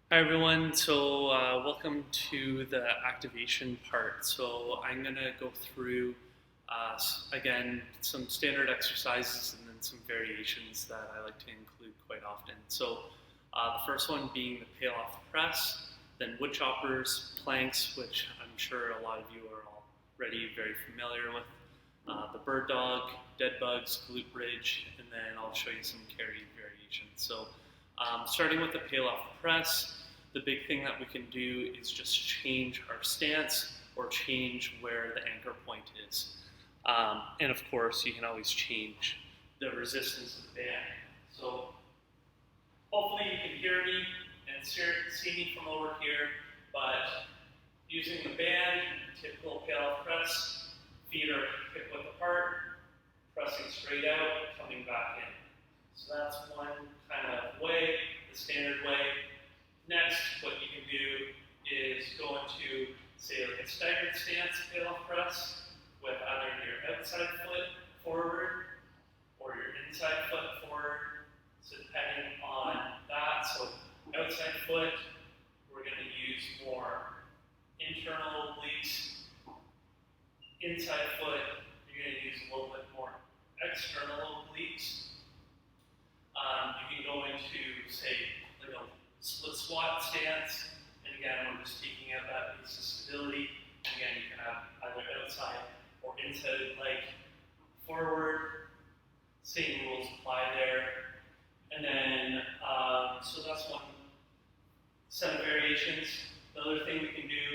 Hi everyone, welcome to the activation part. So I'm going to go through, again, some standard exercises and then some variations that I like to include quite often. The first one being the Pallof Press, then woodchoppers, planks, which I'm sure a lot of you are already very familiar with, the bird dog, dead bugs, glute bridge, and then I'll show you some carry variations. Starting with the Pallof Press, the big thing that we can do is just change our stance or change where the anchor point is. And of course, you can always change the resistance of the band. So hopefully you can hear me and see me from over here, but using the band, typical Pallof press, feet are hip width apart, pressing straight out, coming back in. So that's one kind of way, the standard way. Next, what you can do is go into, say, like a staggered stance Pallof press with either your outside foot forward or your inside foot forward. So depending on that, so outside foot, we're going to use more internal obliques. Inside foot, you're going to use a little bit more external obliques. You can go into, say, like a split squat stance, and again, we're just taking out that piece of stability. And again, you can have either outside or inside leg forward. Same rules apply there. And then, so that's one set of variations. The other thing we can do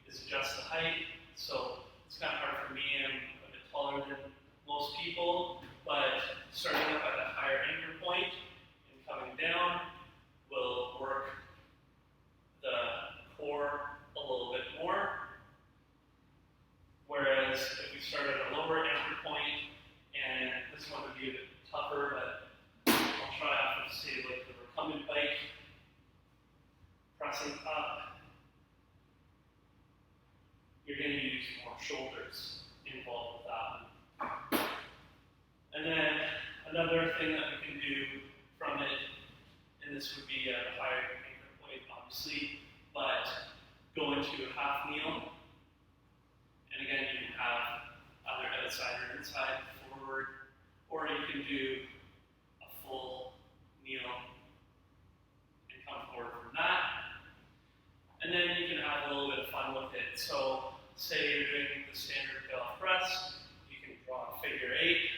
is adjust the height. So it's kind of hard for me, I'm a bit taller than most people, but starting up at a higher anchor point and coming down will work the core a little bit more. Whereas if we start at a lower anchor point, and this one would be a bit tougher, but I'll try out to say like the recumbent bike, pressing up, you're going to use more shoulders involved with that one. And then another thing that we can do from it, and this would be a higher anchor point, obviously, but go into a half kneel. And again, you can have either outside or inside, forward, or you can do a full kneel and come forward from that. And then you can have a little bit of fun with it. So say you're doing the standard Pallof press, you can draw a figure eight,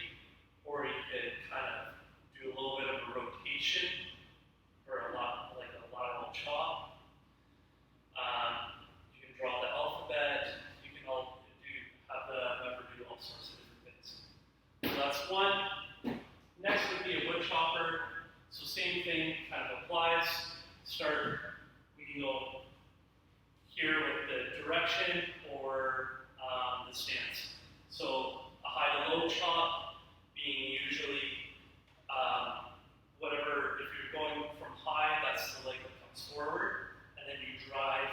or you could kind of do a little bit of a rotation, or like a lateral chop. You can draw the alphabet. You can have the member do all sorts of different things. So that's one. Next would be a wood chopper. So same thing kind of applies. We can go here with the direction or the stance. So a high to low chop being usually whatever, if you're going from high, that's the leg that comes forward, and then you drive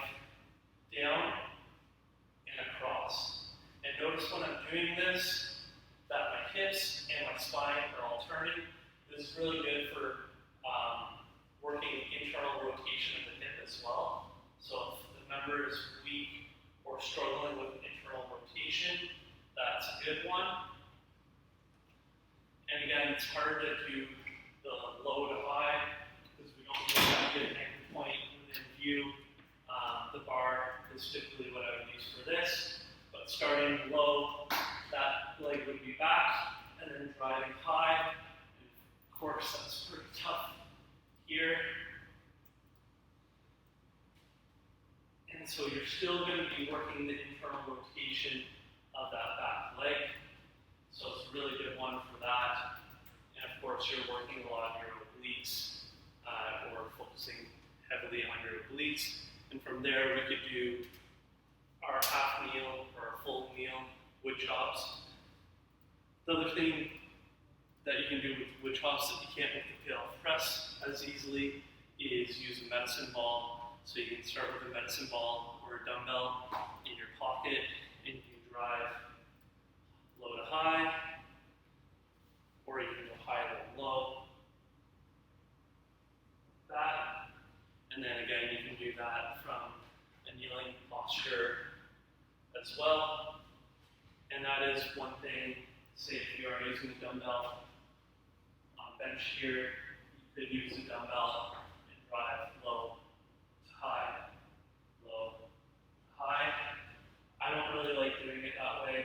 down and across. And notice when I'm doing this, that my hips and my spine are all turning. This is really good for working internal rotation of the hip as well. So if the member is weak or struggling with internal rotation, that's a good one. And again, it's hard to do the low to high because we don't really have a good anchor point within view. The bar is typically what I would use for this, but starting low, that leg would be back, and then driving high. And of course, that's pretty tough here. And so you're still going to be working the internal rotation of that back leg. So it's a really good one for that. And of course, you're working a lot on your obliques, or focusing heavily on your obliques. And from there, we could do our half kneel or our full kneel wood chops. The other thing that you can do with wood chops that you can't with the Pallof press as easily is use a medicine ball. So you can start with a medicine ball or a dumbbell in your pocket, and you can drive low to high, or you can go high to low. That. And then again, you can do that from a kneeling posture as well. And that is one thing, say if you are using a dumbbell on bench here, you could use a dumbbell and drive low to high, low to high. I don't really like doing it that way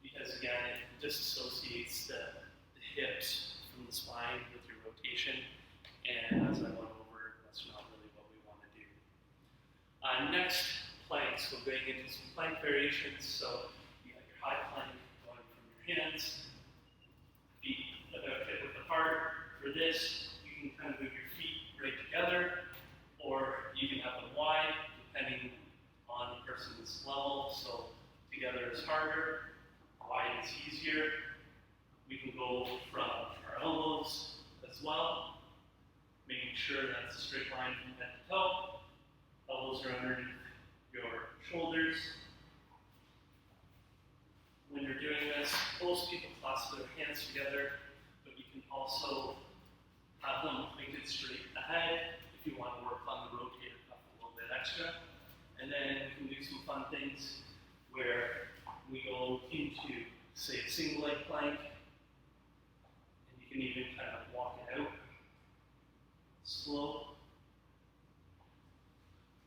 because again, it disassociates the hips from the spine with your rotation. And as I went over, that's not really what we want to do. Next, plank. So going into some plank variations. So you have your high plank going from your hands, feet about hip width apart. For this, you can kind of move your feet right together, or you can have them wide, depending on the person's level. So together is harder, wide is easier. We can go from our elbows as well, making sure that's a straight line from head to toe. Elbows are underneath your shoulders. When you're doing this, most people clasp their hands together, but you can also have them pointed straight ahead if you want to work on the rotator cuff a little bit extra. And then we can do some fun things where we go into, say, a single leg plank, and you can even kind of walk it out slow.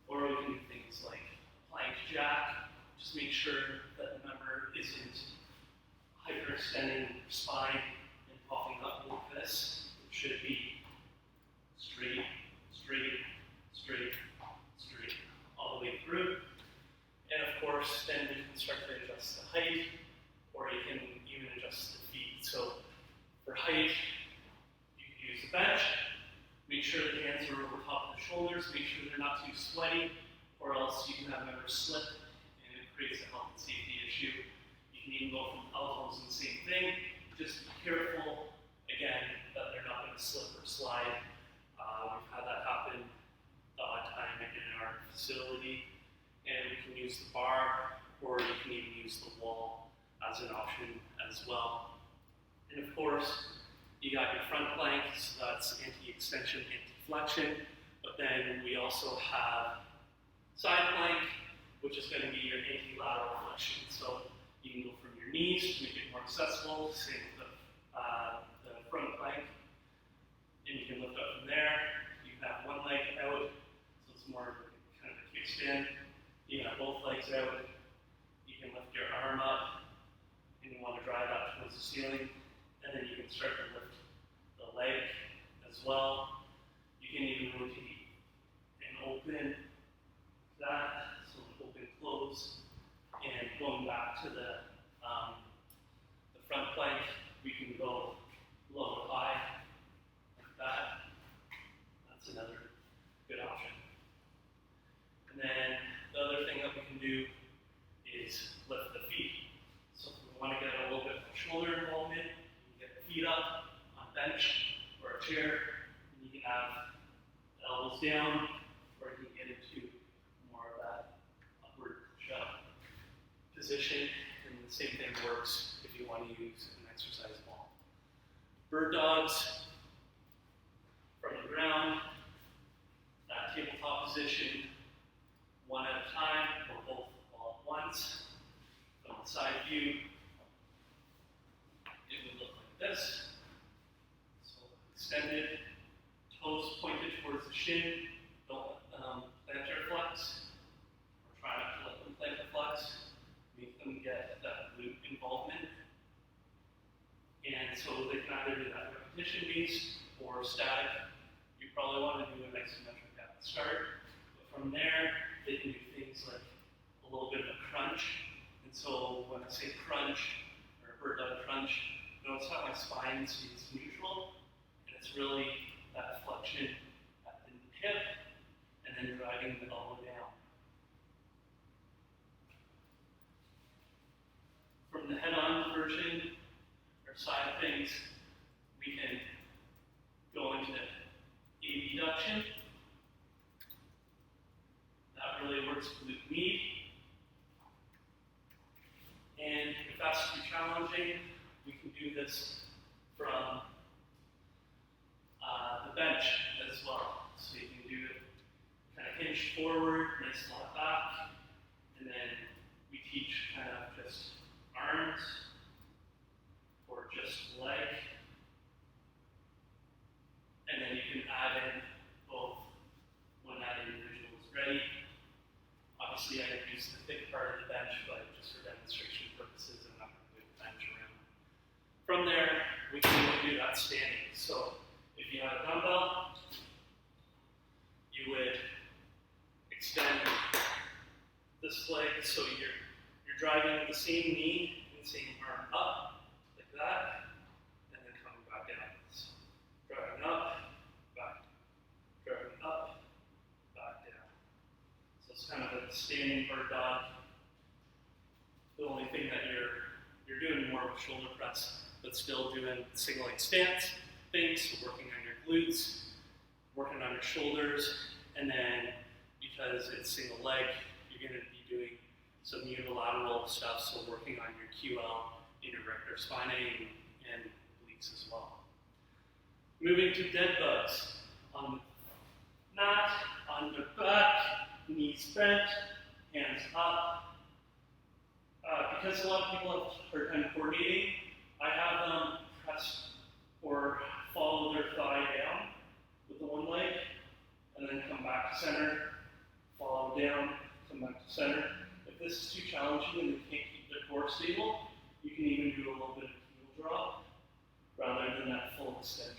Or we can do things like plank jack. Just make sure that the member isn't hyperextending your spine and popping up like this. It should be straight, straight, straight, straight, all the way through. And of course, then you can start to adjust the height, or you can even adjust the feet. So for height, you can use the bench. Make sure the hands are over top of the shoulders. Make sure they're not too sweaty, or else you can have members slip, and it creates a health and safety issue. You can even go from elbows and the same thing. Just be careful, again, that they're not going to slip or slide. We've had that happen time in our facility, and we can use the bar, or you can even use the wall as an option as well. And of course, you got your front plank, so that's anti-extension, anti-flexion, but then we also have side plank, which is going to be your anti-lateral flexion. So you can go from your knees to make it more accessible, same with the front plank, and you can lift up from there. You can have one leg out, so it's more of kind of a kickstand. You can have both legs out. You can lift your arm up, and you want to drive that towards the ceiling, and then you can start to lift the leg as well. You can even rotate and open that, so open, close, and going back to the front plank, we can go low to high like that. That's another good option. And then the other thing that we can do is lift the feet. So if we want to get a little bit more shoulder involvement, you can get the feet up on a bench or a chair, and you can have the elbows down, or you can get into more of that upward push-up position. And the same thing works if you want to use an exercise ball. Bird dogs from the ground, that tabletop position, one at a time, or both all at once. From the side view, it would look like this. So extended, toes pointed towards the shin. Don't let them plantar flex, or try not to let them plantar flex. Make them get that glute involvement. And so they can either do that repetition based or static. You probably want to do an isometric at the start, but from there, they can do things like a little bit of a crunch. And so when I say crunch, or bird dog crunch, notice how my spine stays neutral, and it's really that flexion at the hip, and then driving the elbow down. From the head-on version, or side of things, we can go into abduction. That really works glute med. And if that's too challenging, we can do this from the bench as well. So you can do it hinge forward, nice flat back, and then we teach kind of just arms or just leg, and then you can add in both when that individual is ready. Obviously, I use the thick part of the bench, but just for demonstration purposes, I'm not going to do the bench around. From there, we can do that standing. So if you have a dumbbell, you would extend this leg so you're driving the same knee and same arm up, like that, and then coming back down. So driving up, back, driving up, back down. So it's kind of a standing bird dog. The only thing that you're doing more with shoulder press, but still doing single leg stance things, so working on your glutes, working on your shoulders, and then because it's single leg, you're going to be doing some unilateral stuff, so working on your QL, interrector spinae, and obliques as well. Moving to dead bugs. On the mat, on the back, knees bent, hands up. Because a lot of people have hard time coordinating, I have them press or follow their thigh down with the one leg, and then come back to center, follow down, come back to center. If this is too challenging and they can't keep their core stable, you can even do a little bit of heel drop rather than that full extension.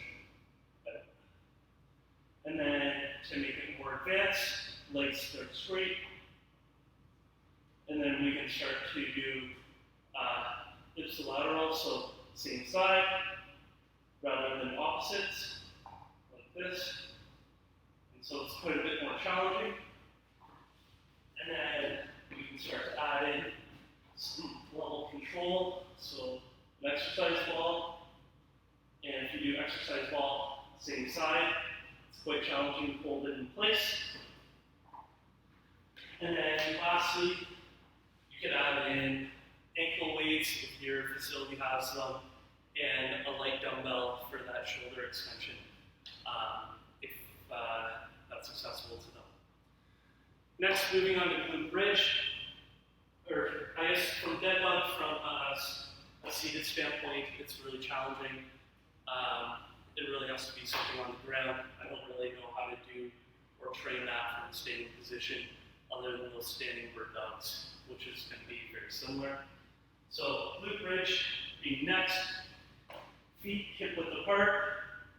And then to make it more advanced, legs start straight, and then we can start to do ipsilateral, so same side, rather than opposites, like this. And so it's quite a bit more challenging. And then we can start to add in some level control, so an exercise ball. And if you do exercise ball, same side, it's quite challenging to hold it in place. And then lastly, you could add in ankle weights if your facility has them, and a light dumbbell for that shoulder extension, if that's accessible to them. Next, moving on to glute bridge, or I guess from dead bug, from a seated standpoint, it's really challenging. It really has to be something on the ground. I don't really know how to do or train that from a standing position other than those standing bird dogs, which is going to be very similar. So glute bridge being next, feet hip width apart,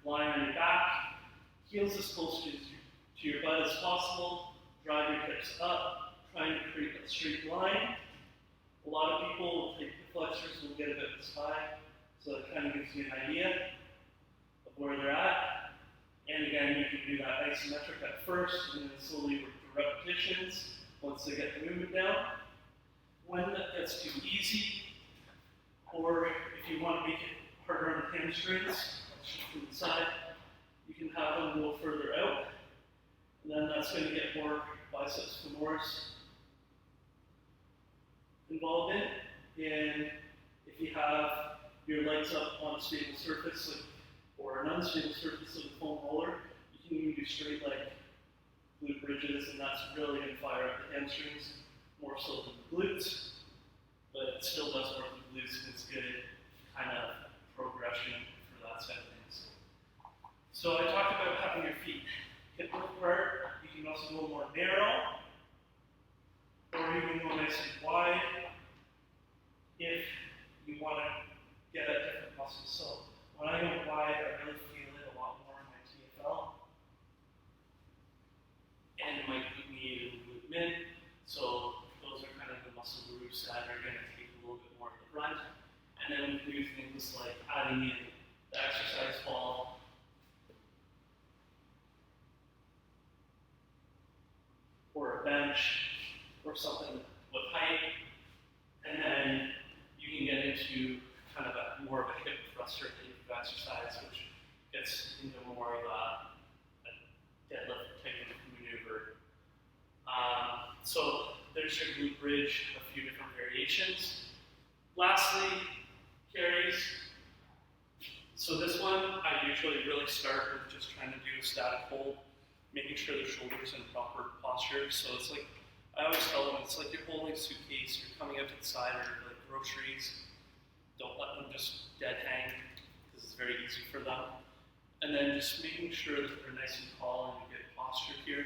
lying on your back, heels as close to your butt as possible, drive your hips up, trying to create a straight line. A lot of people with hip flexors will get a bit high, so that kind of gives you an idea of where they're at. And again, you can do that isometric at first, and then slowly work the repetitions once they get the movement down. When that gets too easy, or if you want to make it harder on the hamstrings, I'll shift to the side, you can have them go further out, and then that's going to get more biceps femoris involved in. And if you have your legs up on a stable surface, or an unstable surface like a foam roller, you can even do straight leg glute bridges, and that's really going to fire up the hamstrings more so than the glutes, but it still does work with the glutes, and it's good kind of progression for that side of things. So I talked about having your feet hip width apart. You can also go more narrow, or you can go nice and wide if you want to get at different muscles. So when I go wide, I really feel it a lot more in my TFL and my glute med and glute min. So those are kind of the muscle groups that are going to take a little bit more at the front. And then we can do things like adding in the exercise ball, or a bench, or something with height. And then you can get into kind of more of a hip thruster type of exercise, which gets into more of a deadlift type of maneuver. So there's your glute bridge, a few different variations. Lastly, carries. So this one, I usually really start with just trying to do a static hold, making sure the shoulders in proper posture. So it's like, I always tell them, it's like you're holding a suitcase, you're coming out to the side, or like groceries. Don't let them just dead hang, because it's very easy for them. And then just making sure that they're nice and tall and you get posture here.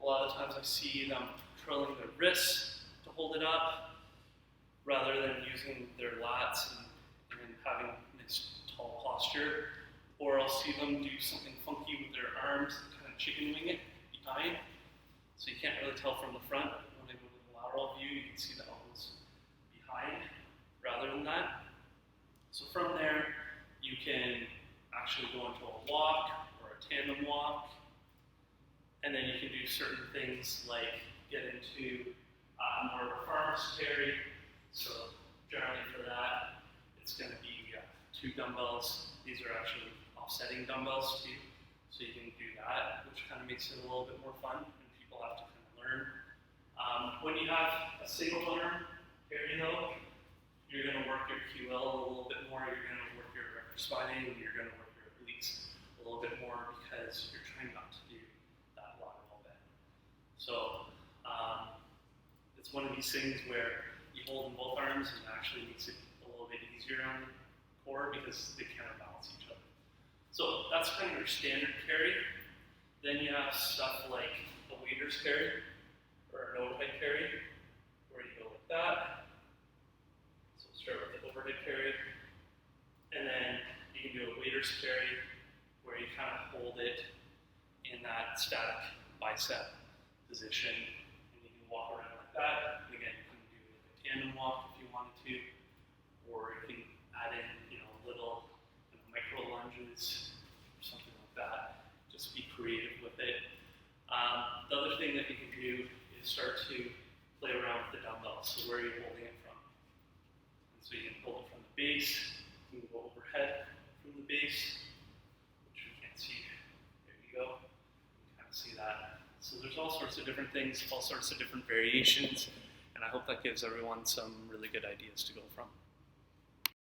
A lot of times I see them curling their wrists to hold it up, rather than using their lats and having nice tall posture. Or I'll see them do something funky with their arms, kind of chicken wing it behind. So you can't really tell from the front. When I go to the lateral view, you can see the elbows behind rather than that. So from there, you can actually go into a walk or a tandem walk. And then you can do certain things like get into more of a farmer's carry. So generally for that, it's going to be 2 dumbbells. These are actually offsetting dumbbells too. So you can do that, which kind of makes it a little bit more fun, and people have to kind of learn. When you have a single arm carry though, you're going to work your QL a little bit more, you're going to work your rectus spinae, and you're going to work your obliques a little bit more because you're trying not to do that lateral bend. So it's one of these things where you hold in both arms and it actually makes it a little bit easier on the core because they counterbalance each other. So that's kind of your standard carry. Then you have stuff like a waiter's carry or an overhead carry, where you go like that. So start with the overhead carry, and then you can do a waiter's carry where you kind of hold it in that static bicep position, and you can walk around like that. And again, you can do like a tandem walk if you wanted to, or you can add in, little micro lunges or something like that. Just be creative with it. The other thing that you can do is start to play around with the dumbbells. So where are you holding it from? And so you can hold it from the base. You can go overhead from the base, which you can't see. There you go. You can kind of see that. So there's all sorts of different things, all sorts of different variations, and I hope that gives everyone some really good ideas to go from.